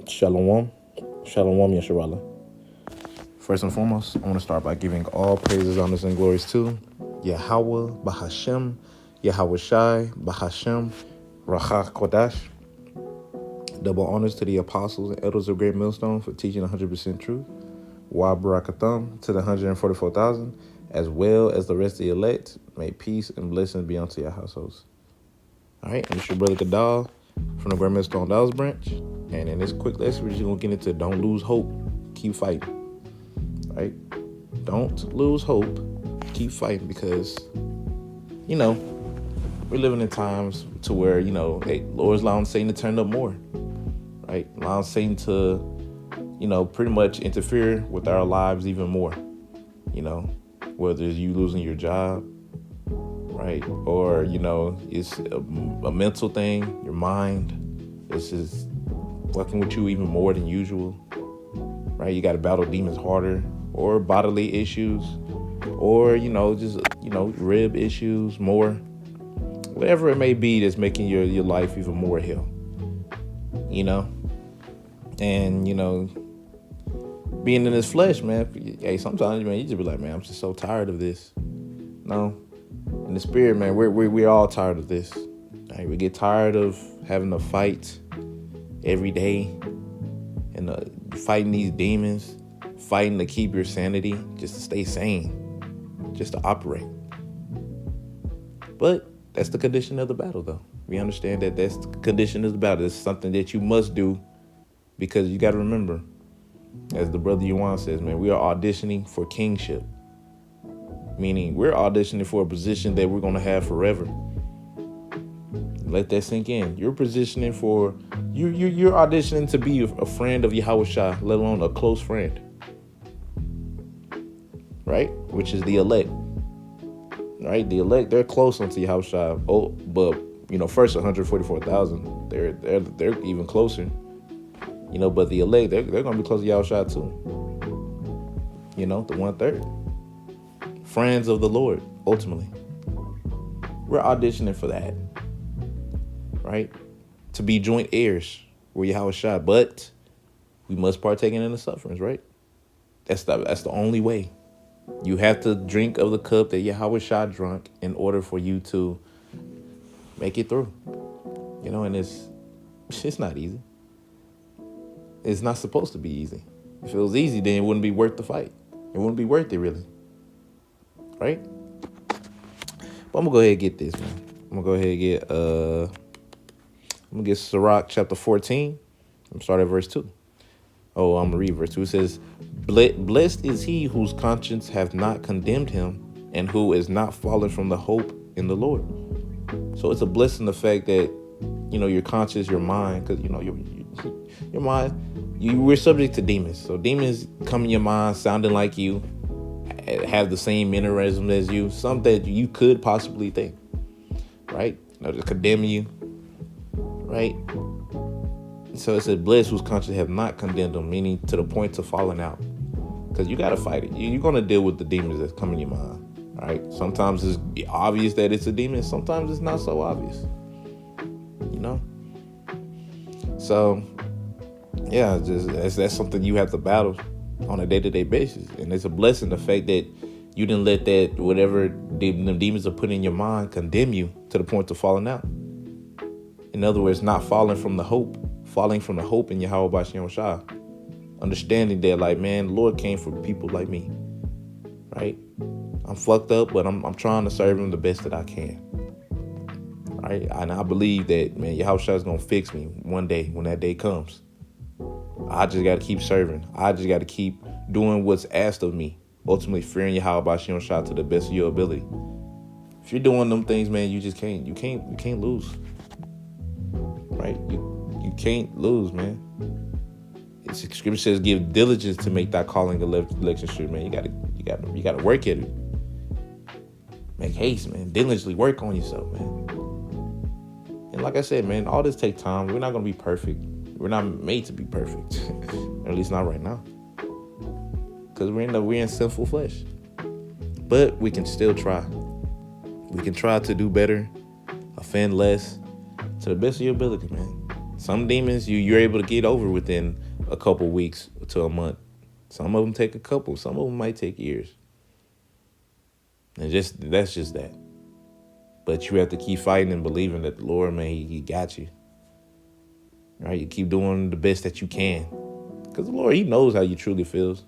Shalom. Shalom, Yasharala. First and foremost, I want to start by giving all praises, honors, and glories to Yahweh, Bahashem, Yahweh Shai, Bahashem, Rachach Kodash. Double honors to the apostles and elders of Great Millstone for teaching 100% truth. Wa Barakatham to the 144,000, as well as the rest of the elect. May peace and blessings be unto your households. All right, and it's your brother Kadal from the Great Millstone Dallas branch. And in this quick lesson, we're just going to get into don't lose hope. Keep fighting. All right? Don't lose hope. Keep fighting because, we're living in times to where, hey, Lord's allowing Satan to turn up more. Right? Allowing Satan to, pretty much interfere with our lives even more. Whether it's you losing your job, right? Or, it's a mental thing, your mind. It's just fucking with you even more than usual, right? You got to battle demons harder, or bodily issues, or, just, rib issues more. Whatever it may be that's making your life even more hell, And, being in this flesh, man, hey, sometimes, man, you just be like, man, I'm just so tired of this. No. In the spirit, man, we're all tired of this. Right? We get tired of having to fight every day and fighting these demons, fighting to keep your sanity, just to stay sane, just to operate. But that's the condition of the battle, though. We understand that that's the condition of the battle. It's something that you must do because you got to remember, as the brother Yuan says, man, we are auditioning for kingship. Meaning we're auditioning for a position that we're going to have forever. Let that sink in. You're positioning for, you're auditioning to be a friend of Yahweh Shai, let alone a close friend. Right? Which is the elect. Right? The elect, they're close unto Yahweh Shai. Oh, but, first 144,000, they're even closer. But the elect, they're going to be close to Yahweh Shai too. The 1/3. Friends of the Lord, ultimately. We're auditioning for that. Right? To be joint heirs with Yahweh Shai. But we must partake in the sufferings, right? That's the only way. You have to drink of the cup that Yahweh Shai drunk in order for you to make it through. And it's not easy. It's not supposed to be easy. If it was easy, then it wouldn't be worth the fight. It wouldn't be worth it, really. Right? But I'm gonna go ahead and get this, man. I'm gonna get Sirach chapter 14. I'm starting at verse 2. Oh, I'm gonna read verse 2. It says, blessed is he whose conscience hath not condemned him, and who is not fallen from the hope in the Lord. So it's a blessing, the fact that, your conscience, your mind, because, your mind, we're subject to demons. So demons come in your mind sounding like you, have the same mannerism as you, something that you could possibly think, right? To condemn you, right? So it said, blessed whose conscience have not condemned them, meaning to the point of falling out. Because you got to fight it. You're going to deal with the demons that come in your mind, right? Sometimes it's obvious that it's a demon. Sometimes it's not so obvious, So, yeah, that's something you have to battle on a day-to-day basis. And it's a blessing, the fact that you didn't let that, whatever the demons are putting in your mind, condemn you to the point of falling out. In other words, not falling from the hope in Yahweh Bashem Shai. Understanding that, like, man, the Lord came for people like me, right? I'm fucked up, but I'm trying to serve him the best that I can, right? And I believe that, man, Yahweh Shai is going to fix me one day when that day comes. I just got to keep serving. I just got to keep doing what's asked of me. Ultimately, fearing Yahweh Bashem Shai to the best of your ability. If you're doing them things, man, you just can't. You can't lose. Right? You can't lose, man. Scripture says, "Give diligence to make thy calling election sure." Man, you gotta work at it. Make haste, man. Diligently work on yourself, man. And like I said, man, all this takes time. We're not gonna be perfect. We're not made to be perfect, or at least not right now, because we're in sinful flesh. But we can still try. We can try to do better, offend less, to the best of your ability, man. Some demons you're able to get over within a couple weeks to a month. Some of them take a couple. Some of them might take years. And that's just that. But you have to keep fighting and believing that the Lord, man, he got you. Right? You keep doing the best that you can. Because the Lord, he knows how you truly feels.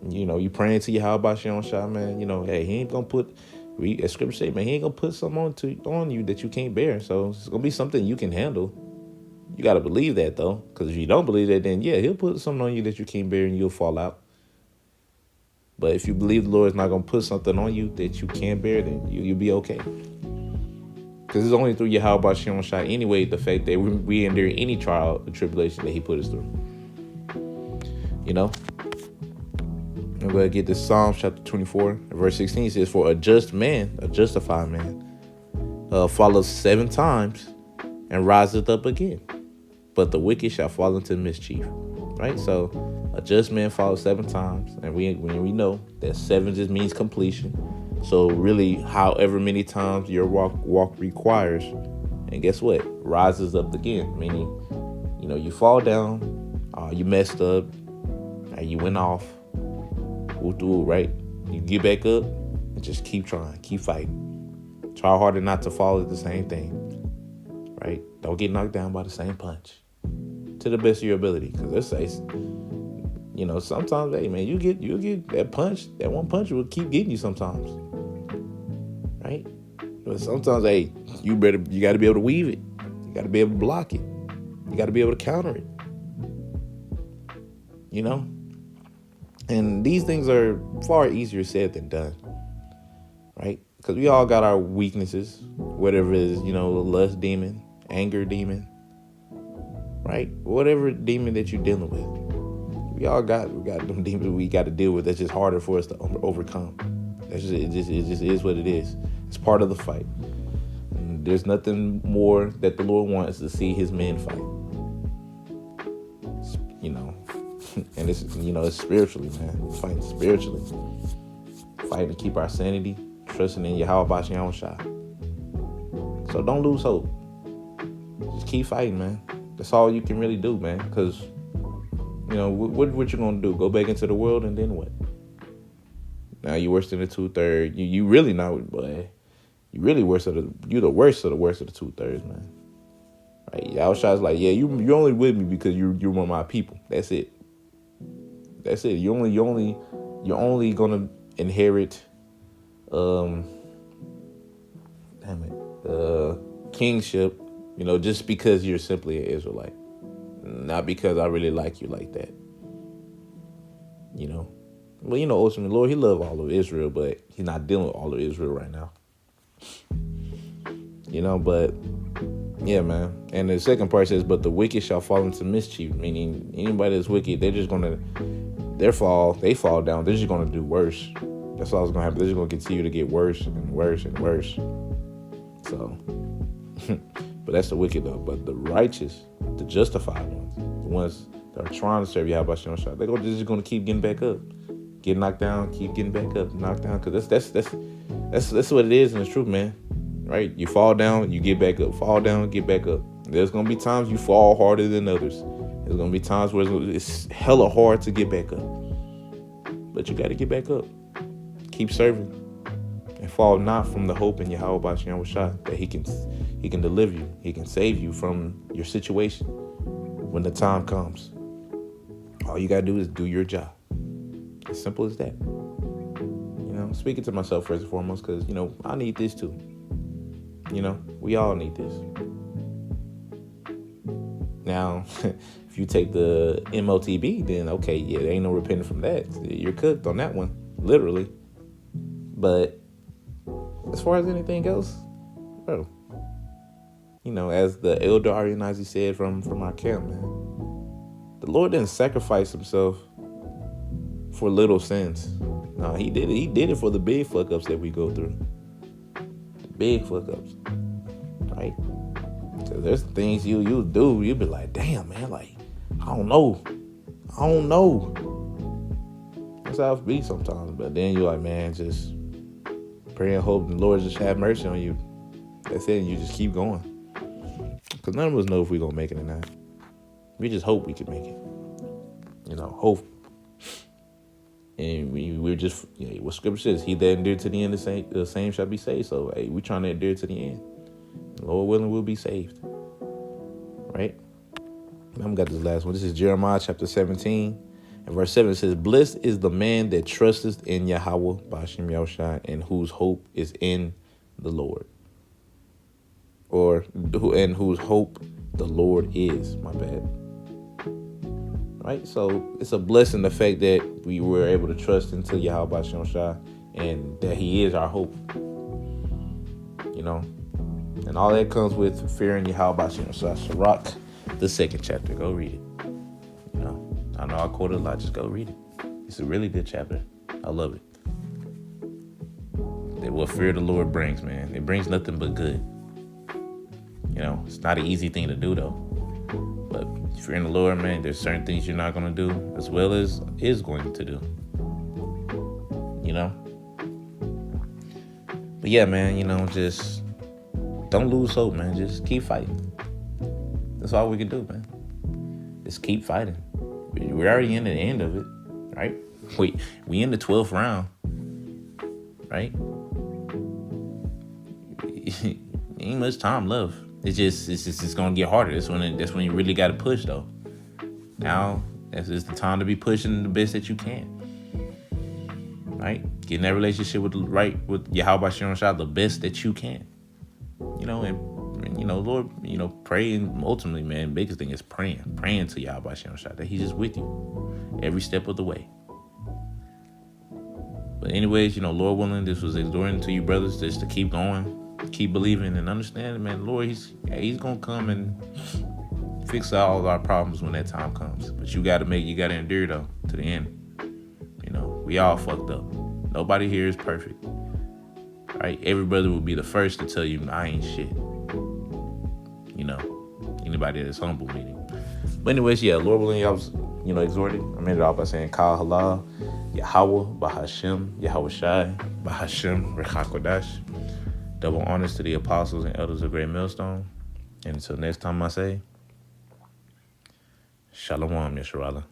You know, you praying to Yahweh Shem Shai, man. You know, hey, he ain't going to put, as scripture say, man, he ain't going to put something on you that you can't bear. So it's going to be something you can handle. You got to believe that, though. Because if you don't believe that, then, yeah, he'll put something on you that you can't bear and you'll fall out. But if you believe the Lord is not going to put something on you that you can't bear, then you'll be okay. Because it's only through Yahweh Shem Shai anyway, the fact that we endure any trial or tribulation that he put us through. You know? I'm going to get this Psalms chapter 24, verse 16. It says, for a just man, a justified man, follows 7 times and riseth up again. But the wicked shall fall into mischief. Right? So a just man falls 7 times. And we know that 7 just means completion. So really, however many times your walk requires, and guess what? Rises up again. Meaning, you know, you fall down, you messed up, and you went off. Right? You get back up and just keep trying, keep fighting. Try harder not to fall at the same thing. Right? Don't get knocked down by the same punch. To the best of your ability, because let's say, you know, sometimes, hey man, you get that punch. That one punch will keep getting you sometimes. Right? But sometimes, hey, you got to be able to weave it. You got to be able to block it. You got to be able to counter it. You know? And these things are far easier said than done. Right? Because we all got our weaknesses. Whatever it is, you know, lust demon, anger demon. Right? Whatever demon that you're dealing with. We got them demons we got to deal with. That's just harder for us to overcome. It just is what it is. It's part of the fight. And there's nothing more that the Lord wants to see his men fight. You know, and it's spiritually, man. Fighting spiritually. Fighting to keep our sanity, trusting in Yahweh Shem Shai. So don't lose hope. Just keep fighting, man. That's all you can really do, man. Because, you know, what you gonna do? Go back into the world and then what? Now you're worse than the 2/3. You really not, boy. You really you're the worst of the worst of the 2/3, man. Right? Yahushua's like, yeah, you're only with me because you're one of my people. That's it. That's it. You're only gonna inherit, kingship. You know, just because you're simply an Israelite, not because I really like you like that. You know. Well, you know, ultimately, Lord, he loves all of Israel, but he's not dealing with all of Israel right now. You know, but, yeah, man. And the second part says, but the wicked shall fall into mischief, meaning anybody that's wicked, they're just going to, they fall down, they're just going to do worse. That's all that's going to happen. They're just going to continue to get worse and worse and worse. So, but that's the wicked, though. But the righteous, the justified ones, the ones that are trying to serve Yahweh Shem Shai, they're just going to keep getting back up. Get knocked down, keep getting back up, knocked down, because that's what it is, and it's true, man. Right? You fall down, you get back up. Fall down, get back up. There's gonna be times you fall harder than others. There's gonna be times where it's hella hard to get back up, but you got to get back up. Keep serving, and fall not from the hope in Yahweh Shem Shai that He can deliver you. He can save you from your situation when the time comes. All you gotta do is do your job. As simple as that. You know, speaking to myself first and foremost, because, you know, I need this too. You know, we all need this. Now, if you take the MOTB, then okay, yeah, there ain't no repenting from that. You're cooked on that one, literally. But as far as anything else, bro, you know, as the elder Arianazi said from our camp, man, the Lord didn't sacrifice himself for little sins. No, he did it. He did it for the big fuck ups that we go through. The big fuck ups. Right? So there's things you do, you'll be like, damn, man, like, I don't know. That's how it be sometimes. But then you're like, man, just pray and hope the Lord just have mercy on you. That's it. And you just keep going. Because none of us know if we're going to make it or not. We just hope we can make it. Hope. And we're just, what scripture says, he that endured to the end, the same shall be saved. So, hey, we're trying to endure to the end. Lord willing, we'll be saved. Right? And I'm got this last one. This is Jeremiah chapter 17. And verse 7, it says, blessed is the man that trusteth in Yahweh, Ba'ashem Yahushua, and whose hope is in the Lord. And whose hope the Lord is. My bad. Right? So it's a blessing, the fact that we were able to trust into Yahweh Ba'ashem Yahushua, and that he is our hope. And all that comes with fearing Yahweh Ba'ashem Yahushua. Sirach, the 2nd chapter. Go read it. I know I quoted a lot. Just go read it. It's a really good chapter. I love it. That what fear of the Lord brings, man. It brings nothing but good. It's not an easy thing to do, though. But fearing the Lord, man, there's certain things you're not going to do, as well as is going to do. But yeah, man, just don't lose hope, man. Just keep fighting. That's all we can do, man. Just keep fighting. We're already in the end of it, right? We in the 12th round, right? Ain't much time left. It's gonna get harder. That's when you really got to push, though. Now that's just the time to be pushing the best that you can, right? Get in that relationship with Yahweh Ba'ashem Yahushua the best that you can, and Lord, praying ultimately, man. Biggest thing is praying to Yahweh Ba'ashem Yahushua that He's just with you every step of the way. But anyways, Lord willing, this was exhorting to you brothers just to keep going, keep believing, and understanding, man. Lord, He's gonna come and fix all of our problems when that time comes. But you gotta endure though to the end. We all fucked up. Nobody here is perfect. Right? Every brother will be the first to tell you I ain't shit. Anybody that's humble meaning. But anyways, yeah, Lord willing, I was, exhorted. I made it off by saying Kal Halal, Yahweh, Bahashem, Yahushai, Bahashem, Rechakodash. Double honors to the apostles and elders of Great Millstone. And until next time I say, Shalom, Yeshua.